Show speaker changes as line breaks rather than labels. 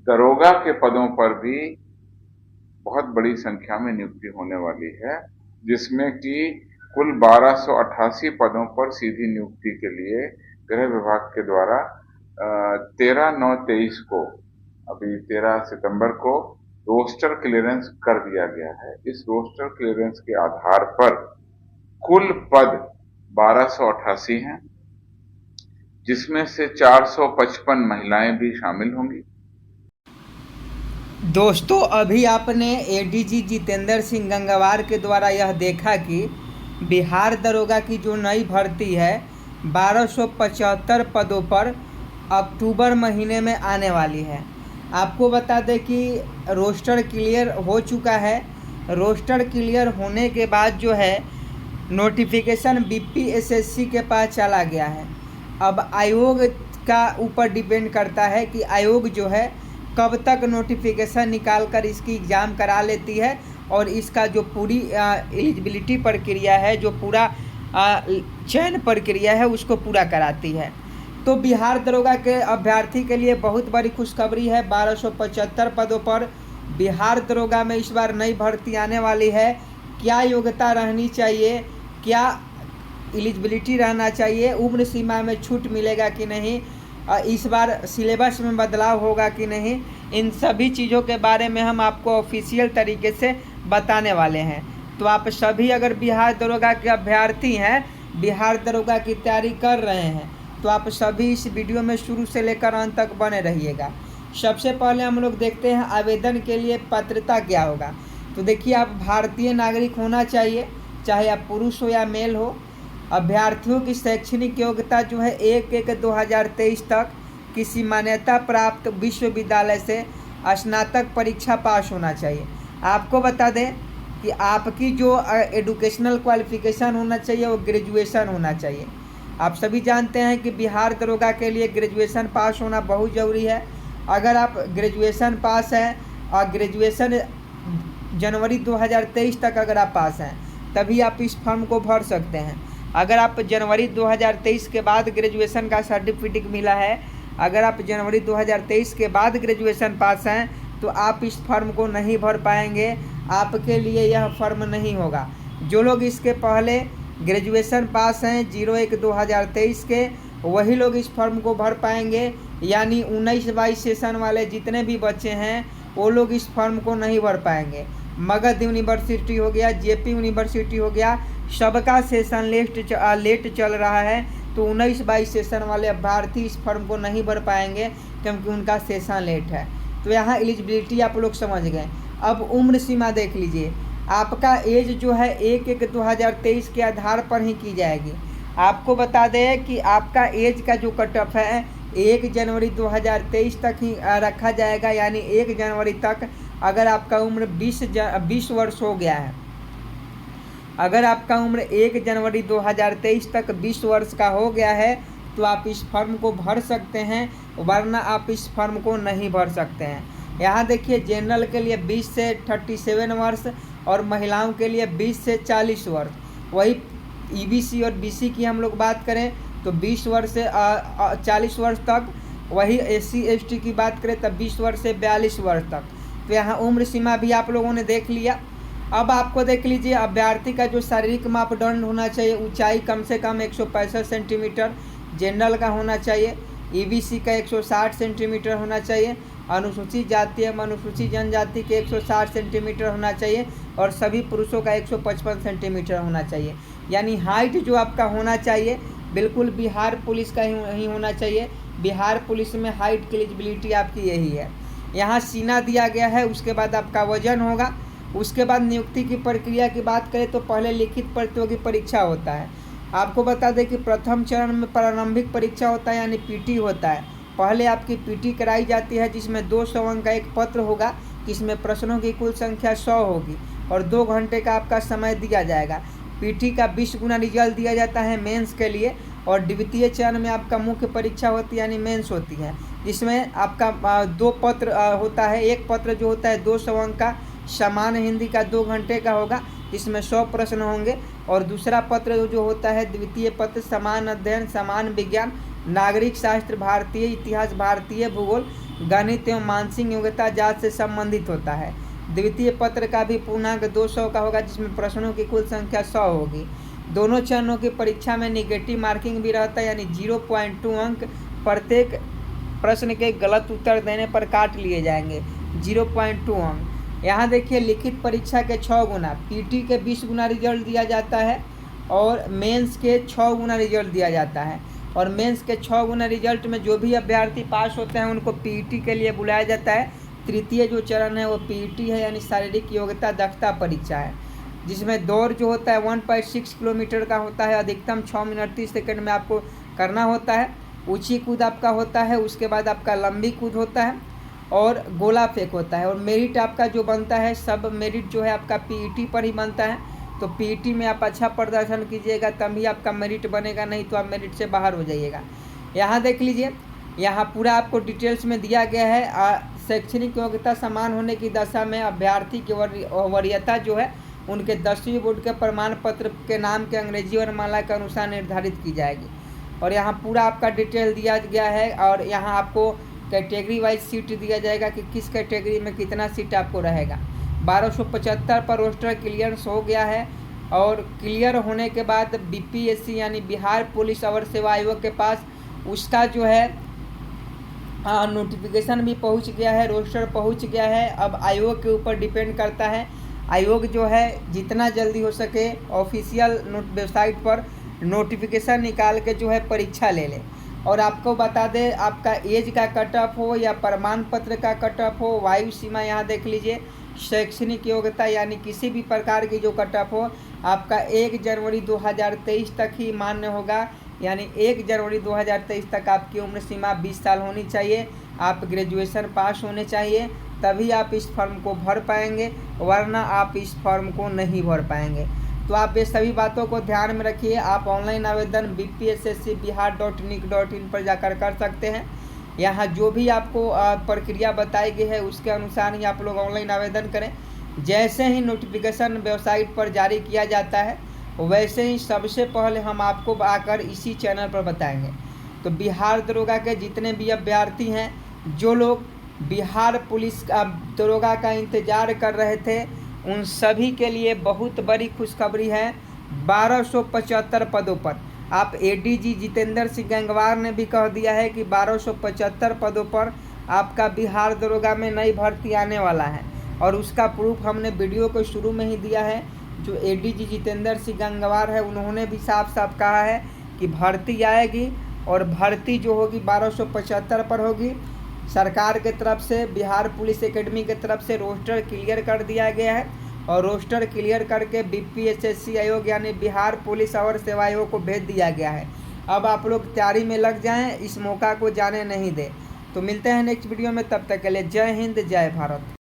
दरोगा के पदों पर भी बहुत बड़ी संख्या में नियुक्ति होने वाली है, जिसमें कि कुल 1288 पदों पर सीधी नियुक्ति के लिए गृह विभाग के द्वारा 13/9/23 को, अभी 13 सितंबर को रोस्टर क्लियरेंस कर दिया गया है। इस रोस्टर क्लियरेंस के आधार पर कुल पद 1288 हैं, जिसमें से 455 महिलाएं भी शामिल होंगी।
दोस्तों, अभी आपने एडीजी जितेंद्र सिंह गंगवार के द्वारा यह देखा कि बिहार दरोगा की जो नई भर्ती है 1275 पदों पर अक्टूबर महीने में आने वाली है। आपको बता दें कि रोस्टर क्लियर हो चुका है। रोस्टर क्लियर होने के बाद जो है नोटिफिकेशन बीपीएसएससी के पास चला गया है। अब आयोग का ऊपर डिपेंड करता है कि आयोग जो है कब तक नोटिफिकेशन निकाल कर इसकी एग्ज़ाम करा लेती है और इसका जो पूरी एलिजिबिलिटी प्रक्रिया है, जो पूरा चयन प्रक्रिया है, उसको पूरा कराती है। तो बिहार दरोगा के अभ्यर्थी के लिए बहुत बड़ी खुशखबरी है। 1275 पदों पर बिहार दरोगा में इस बार नई भर्ती आने वाली है। क्या योग्यता रहनी चाहिए, क्या एलिजिबिलिटी रहना चाहिए, उम्र सीमा में छूट मिलेगा कि नहीं, इस बार सिलेबस में बदलाव होगा कि नहीं, इन सभी चीज़ों के बारे में हम आपको ऑफिशियल तरीके से बताने वाले हैं। तो आप सभी अगर बिहार दरोगा के अभ्यर्थी हैं, बिहार दरोगा की तैयारी कर रहे हैं, तो आप सभी इस वीडियो में शुरू से लेकर अंत तक बने रहिएगा। सबसे पहले हम लोग देखते हैं आवेदन के लिए पात्रता क्या होगा। तो देखिए, आप भारतीय नागरिक होना चाहिए, चाहे आप पुरुष हो या मेल हो। अभ्यर्थियों की शैक्षणिक योग्यता जो है 1/1/2023 तक किसी मान्यता प्राप्त विश्वविद्यालय से स्नातक परीक्षा पास होना चाहिए। आपको बता दें कि आपकी जो एजुकेशनल क्वालिफिकेशन होना चाहिए वो ग्रेजुएशन होना चाहिए। आप सभी जानते हैं कि बिहार दरोगा के लिए ग्रेजुएशन पास होना बहुत ज़रूरी है। अगर आप ग्रेजुएशन पास हैं और ग्रेजुएशन जनवरी 2023 तक अगर आप पास हैं, तभी आप इस फॉर्म को भर सकते हैं। अगर आप जनवरी 2023 के बाद ग्रेजुएशन का सर्टिफिकेट मिला है, अगर आप जनवरी 2023 के बाद ग्रेजुएशन पास हैं, तो आप इस फॉर्म को नहीं भर पाएंगे, आपके लिए यह फॉर्म नहीं होगा। जो लोग इसके पहले ग्रेजुएशन पास हैं 01/2023 के, वही लोग इस फॉर्म को भर पाएंगे। यानी 19-22 सेशन वाले जितने भी बच्चे हैं वो लोग इस फॉर्म को नहीं भर पाएंगे। मगध यूनिवर्सिटी हो गया, जेपी यूनिवर्सिटी हो गया, सबका सेशन लेट चल रहा है, तो 19-22 सेशन वाले अभ्यर्थी इस फॉर्म को नहीं भर पाएंगे क्योंकि उनका सेशन लेट है। तो यहाँ एलिजिबिलिटी आप लोग समझ गए। अब उम्र सीमा देख लीजिए, आपका एज जो है 1/1/2023 के आधार पर ही की जाएगी। आपको बता दें कि आपका एज का जो कट ऑफ है 1 जनवरी 2023 तक ही रखा जाएगा। यानी 1 जनवरी तक अगर आपका उम्र 20 वर्ष हो गया है, अगर आपका उम्र 1 जनवरी 2023 तक 20 वर्ष का हो गया है, तो आप इस फॉर्म को भर सकते हैं, वरना आप इस फॉर्म को नहीं भर सकते हैं। यहाँ देखिए, जनरल के लिए 20 से 37 वर्ष और महिलाओं के लिए 20 से 40 वर्ष। वही ईबीसी और बीसी की हम लोग बात करें तो 20 वर्ष से 40 वर्ष तक। वही एससी एसटी की बात करें तब 20 वर्ष से 42 वर्ष तक। तो यहाँ उम्र सीमा भी आप लोगों ने देख लिया। अब आपको देख लीजिए, अभ्यर्थी का जो शारीरिक मापदंड होना चाहिए, ऊंचाई कम से कम 165 सेंटीमीटर जनरल का होना चाहिए, ईबीसी का 160 सेंटीमीटर होना चाहिए, अनुसूचित जाति एवं अनुसूचित जनजाति के 160 सेंटीमीटर होना चाहिए और सभी पुरुषों का 155 सेंटीमीटर होना चाहिए। यानी हाइट जो आपका होना चाहिए बिल्कुल बिहार पुलिस का ही होना चाहिए। बिहार पुलिस में हाइट की एलिजिबिलिटी आपकी यही है। यहाँ सीना दिया गया है, उसके बाद आपका वजन होगा। उसके बाद नियुक्ति की प्रक्रिया की बात करें तो पहले लिखित प्रतियोगी परीक्षा होता है। आपको बता दें कि प्रथम चरण में प्रारंभिक परीक्षा होता है, यानी पीटी होता है। पहले आपकी पीटी कराई जाती है, जिसमें 200 अंक का एक पत्र होगा, जिसमें प्रश्नों की कुल संख्या 100 होगी और 2 घंटे का आपका समय दिया जाएगा। पीटी का 20 गुना रिजल्ट दिया जाता है मेंस के लिए। और द्वितीय चरण में आपका मुख्य परीक्षा होती है, यानी मेंस होती है, जिसमें आपका 2 पत्र होता है। एक पत्र जो होता है 200 अंक का, सामान्य हिंदी का 2 घंटे का होगा, जिसमें 100 प्रश्न होंगे। और दूसरा पत्र जो होता है द्वितीय पत्र, समान अध्ययन, समान विज्ञान, नागरिक शास्त्र, भारतीय इतिहास, भारतीय भूगोल, गणित एवं मानसिक योग्यता जांच से संबंधित होता है। द्वितीय पत्र का भी पूर्णांक 200 का होगा, जिसमें प्रश्नों की कुल संख्या 100 होगी। दोनों चरणों की परीक्षा में निगेटिव मार्किंग भी रहता है, यानी 0.2 अंक प्रत्येक प्रश्न के गलत उत्तर देने पर काट लिए जाएंगे, 0.2 अंक। यहाँ देखिए, लिखित परीक्षा के 6 गुना, पीटी के 20 गुना रिजल्ट दिया जाता है और मेंस के 6 गुना रिजल्ट दिया जाता है। और मेंस के 6 गुना रिजल्ट में जो भी अभ्यर्थी पास होते हैं उनको पीटी के लिए बुलाया जाता है। तृतीय जो चरण है वो पीटी है, यानी शारीरिक योग्यता दक्षता परीक्षा है, जिसमें दौड़ जो होता है 1.6 किलोमीटर का होता है, अधिकतम 6 मिनट 30 सेकंड में आपको करना होता है। ऊंची कूद आपका होता है, उसके बाद आपका लंबी कूद होता है और गोला फेंक होता है। और मेरिट आपका जो बनता है, सब मेरिट जो है आपका पीईटी पर ही बनता है। तो पीईटी में आप अच्छा प्रदर्शन कीजिएगा तभी आपका मेरिट बनेगा, नहीं तो आप मेरिट से बाहर हो जाइएगा। यहाँ देख लीजिए, यहाँ पूरा आपको डिटेल्स में दिया गया है। शैक्षणिक योग्यता समान होने की दशा में अभ्यर्थी की वरीयता जो है उनके 10वीं बोर्ड के प्रमाण पत्र के नाम के अंग्रेजी वर्णमाला के अनुसार निर्धारित की जाएगी। और यहाँ पूरा आपका डिटेल दिया गया है और यहाँ आपको कैटेगरी वाइज सीट दिया जाएगा कि किस कैटेगरी में कितना सीट आपको रहेगा। 1275 पर रोस्टर क्लियरेंस हो गया है और क्लियर होने के बाद बीपीएससी यानी बिहार पुलिस अवर सेवा आयोग के पास उसका जो है नोटिफिकेशन भी पहुंच गया है, रोस्टर पहुंच गया है। अब आयोग के ऊपर डिपेंड करता है, आयोग जो है जितना जल्दी हो सके ऑफिशियल वेबसाइट पर नोटिफिकेशन निकाल के जो है परीक्षा ले ले। और आपको बता दें, आपका एज का कट ऑफ हो या प्रमाण पत्र का कट ऑफ हो, वायु सीमा यहाँ देख लीजिए, शैक्षणिक योग्यता यानी किसी भी प्रकार की जो कट ऑफ हो आपका 1 जनवरी 2023 तक ही मान्य होगा। यानी 1 जनवरी 2023 तक आपकी उम्र सीमा 20 साल होनी चाहिए, आप ग्रेजुएशन पास होने चाहिए, तभी आप इस फॉर्म को भर पाएंगे, वरना आप इस फॉर्म को नहीं भर पाएंगे। तो आप ये सभी बातों को ध्यान में रखिए। आप ऑनलाइन आवेदन bpsscbihar.nic.in पर जाकर कर सकते हैं। यहाँ जो भी आपको प्रक्रिया बताई गई है उसके अनुसार ही आप लोग ऑनलाइन आवेदन करें। जैसे ही नोटिफिकेशन वेबसाइट पर जारी किया जाता है वैसे ही सबसे पहले हम आपको आकर इसी चैनल पर बताएंगे। तो बिहार दरोगा के जितने भी अभ्यर्थी हैं, जो लोग बिहार पुलिस दरोगा का इंतज़ार कर रहे थे, उन सभी के लिए बहुत बड़ी खुशखबरी है। 1275 पदों पर आप एडीजी जितेंद्र सिंह गंगवार ने भी कह दिया है कि 1275 पदों पर आपका बिहार दरोगा में नई भर्ती आने वाला है। और उसका प्रूफ हमने वीडियो को शुरू में ही दिया है। जो एडीजी जितेंद्र सिंह गंगवार है उन्होंने भी साफ साफ कहा है कि भर्ती आएगी और भर्ती जो होगी 1275 पर होगी। सरकार के तरफ से, बिहार पुलिस एकेडमी के तरफ से रोस्टर क्लियर कर दिया गया है और रोस्टर क्लियर करके बीपीएससी आयोग यानी बिहार पुलिस और सेवा आयोग को भेज दिया गया है। अब आप लोग तैयारी में लग जाएं, इस मौका को जाने नहीं दें। तो मिलते हैं नेक्स्ट वीडियो में, तब तक के लिए जय हिंद जय भारत।